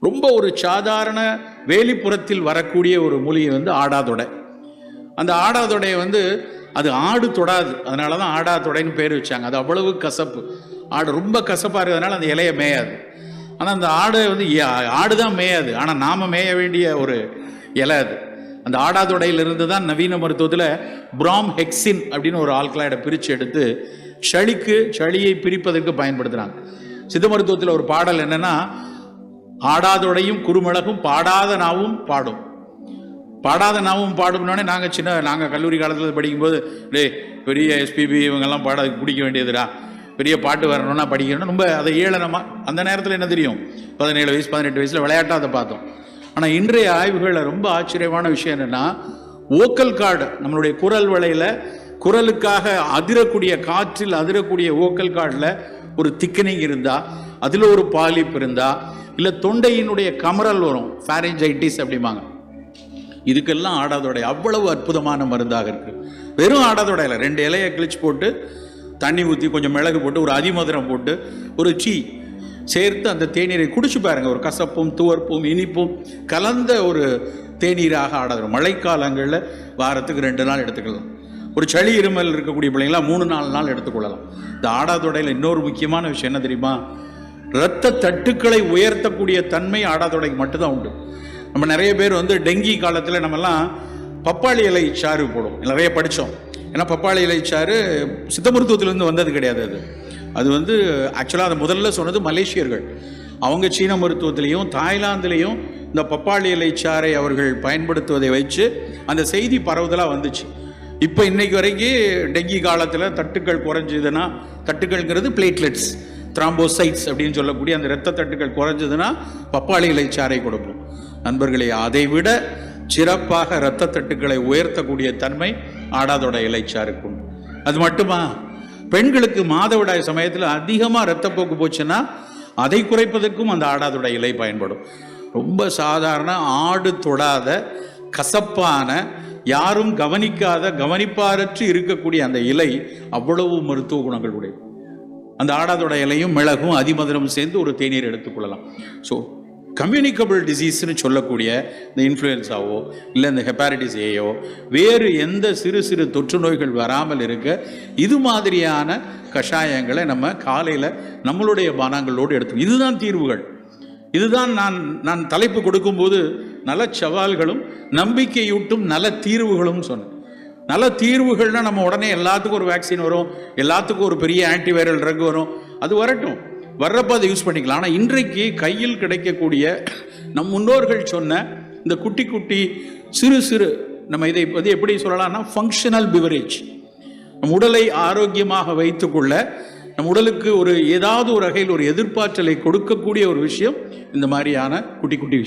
ரொம்ப ஒரு சாதாரண வேலிப்புறத்தில் வரக்கூடிய ஒரு மூலிகை வந்து ஆடாதொடை. அந்த ஆடாதொடையை வந்து அது ஆடு தொடாது, அதனால தான் ஆடாதொடைன்னு பேர் வச்சாங்க. அது அவ்வளவு கசப்பு. ஆடு ரொம்ப கசப்பாக இருக்கிறதுனால அந்த இலையை மேயாது. ஆனால் அந்த ஆடை வந்து ஆடு தான் மேயாது, ஆனால் நாம் மேய வேண்டிய ஒரு இலை அது. அந்த ஆடாதொடையிலிருந்து தான் நவீன மருத்துவத்தில் பிராம் ஹெக்சின் அப்படின்னு ஒரு ஆல்கலாய்டை பிரித்து எடுத்து சளியை பிரிப்பதற்கு பயன்படுத்துகிறாங்க. சித்த மருத்துவத்தில் ஒரு பாடல் என்னன்னா, ஆடாதொடையும் குறுமிளகும் பாடாத நாவும் பாடும். பாடாத நாவும் பாடும்னோடனே நாங்கள் கல்லூரி காலத்தில் படிக்கும்போது பெரிய எஸ்பிபி இவங்கெல்லாம் பாட பிடிக்க வேண்டியதுடா, பெரிய பாட்டு வரணும்னா படிக்கணும், ரொம்ப அதை ஏளனமாக. அந்த நேரத்தில் என்ன தெரியும், 17 வயசு 18 வயசில் விளையாட்டாக அதை பார்த்தோம். ஆனால் இன்றைய ஆய்வுகளில் ரொம்ப ஆச்சரியமான விஷயம் என்னென்னா, வோக்கல் கார்டு, நம்மளுடைய குரல் வளையில் குரலுக்காக அதிரக்கூடிய, காற்றில் அதிரக்கூடிய வோக்கல் கார்டில் ஒரு திக்கனிங் இருந்தால், அதில் ஒரு பாலிப் இருந்தால், இல்லை தொண்டையினுடைய கமரல் வரும், ஃபேரிஞ்சைட்டிஸ் அப்படிம்பாங்க, இதுக்கெல்லாம் ஆடாதொடை அவ்வளவு அற்புதமான மருந்தாக இருக்கு. வெறும் ஆடாதொடையில் 2 இலையை கிழிச்சு போட்டு தண்ணி ஊற்றி கொஞ்சம் மிளகு போட்டு ஒரு அதிமதுரம் போட்டு ஒரு டீ சேர்த்து அந்த தேநீரை குடிச்சு பாருங்க. ஒரு கசப்பும் துவர்ப்பும் இனிப்பும் கலந்த ஒரு தேநீராக ஆடாதொடை. மழைக்காலங்களில் வாரத்துக்கு 2 நாள் எடுத்துக்கலாம். ஒரு சளி இருமல் இருக்கக்கூடிய பிள்ளைங்களாம் 3-4 நாள் எடுத்துக்கொள்ளலாம். இந்த ஆடாதொடையில் இன்னொரு முக்கியமான விஷயம் என்ன தெரியுமா, இரத்த தட்டுக்களை உயர்த்தக்கூடிய தன்மை ஆடாதொடைக்கு மட்டும்தான் உண்டு. நம்ம நிறைய பேர் வந்து டெங்கி காலத்தில் நம்மெல்லாம் பப்பாளி இலை சாறு போடுவோம், நிறைய படித்தோம். ஏன்னா பப்பாளி இலை சாறு சித்த மருத்துவத்திலேருந்து வந்தது கிடையாது. அது வந்து ஆக்சுவலாக அதை முதல்ல சொன்னது மலேசியர்கள். அவங்க சீன மருத்துவத்திலையும் தாய்லாந்துலேயும் இந்த பப்பாளி இலை சாறை அவர்கள் பயன்படுத்துவதை வச்சு அந்த செய்தி பரவுதலாக வந்துச்சு. இப்போ இன்னைக்கு வரைக்கும் டெங்கி காலத்தில் தட்டுக்கள் குறைஞ்சதுன்னா, தட்டுக்கள்ங்கிறது பிளேட்லெட்ஸ், த்ராம்போசைட்ஸ் அப்படின்னு சொல்லக்கூடிய அந்த இரத்த தட்டுக்கள் குறைஞ்சதுன்னா பப்பாளி இலை சாறை கொடுப்போம். நண்பர்களே, அதை விட சிறப்பாக இரத்த தட்டுக்களை உயர்த்தக்கூடிய தன்மை ஆடாதொடை இலைச்சாருக்கு உண்டு. அது மட்டுமா, பெண்களுக்கு மாதவிடாய் சமயத்தில் அதிகமாக இரத்தப்போக்கு போச்சுன்னா அதை குறைப்பதற்கும் அந்த ஆடாதொடை இலை பயன்படும். ரொம்ப சாதாரண ஆடு தொடாத கசப்பான, யாரும் கவனிக்காத, கவனிப்பாரற்று இருக்கக்கூடிய அந்த இலை அவ்வளவு மருத்துவ குணங்கள் உடையது. அந்த ஆடாதொடை இலையும் மிளகும் அதிமதுரம் சேர்ந்து ஒரு தேநீர் எடுத்துக்கொள்ளலாம். ஸோ கம்யூனிகபிள் டிசீஸ்ன்னு சொல்லக்கூடிய இந்த இன்ஃப்ளூயன்ஸாவோ இல்லை இந்த ஹெப்பாட்டிஸ் ஏயோ வேறு எந்த சிறு சிறு தொற்று நோய்கள் வராமல் இருக்க இது மாதிரியான கஷாயங்களை நம்ம காலையில் நம்மளுடைய பானங்களோடு எடுத்து, இதுதான் தீர்வுகள். இதுதான் நான் தலைப்பு கொடுக்கும்போது நல சவால்களும் நம்பிக்கையூட்டும் நல தீர்வுகளும் சொன்னேன். நல தீர்வுகள்னா நம்ம உடனே எல்லாத்துக்கும் ஒரு வேக்சின் வரும், எல்லாத்துக்கும் ஒரு பெரிய ஆன்டிவைரல் ட்ரக் வரும், அது வரட்டும், வர்றப்ப அதை யூஸ் பண்ணிக்கலாம். ஆனால் இன்றைக்கு கையில் கிடைக்கக்கூடிய நம் முன்னோர்கள் சொன்ன இந்த குட்டி குட்டி சிறு சிறு, நம்ம இதை வந்து எப்படி சொல்லலாம்னா ஃபங்க்ஷனல் பிவரேஜ், நம் உடலை ஆரோக்கியமாக வைத்துக்கொள்ள, நம் உடலுக்கு ஒரு ஏதாவது ஒரு வகையில் ஒரு எதிர்ப்பாற்றலை கொடுக்கக்கூடிய ஒரு விஷயம் இந்த மாதிரியான குட்டி குட்டி விஷயம்.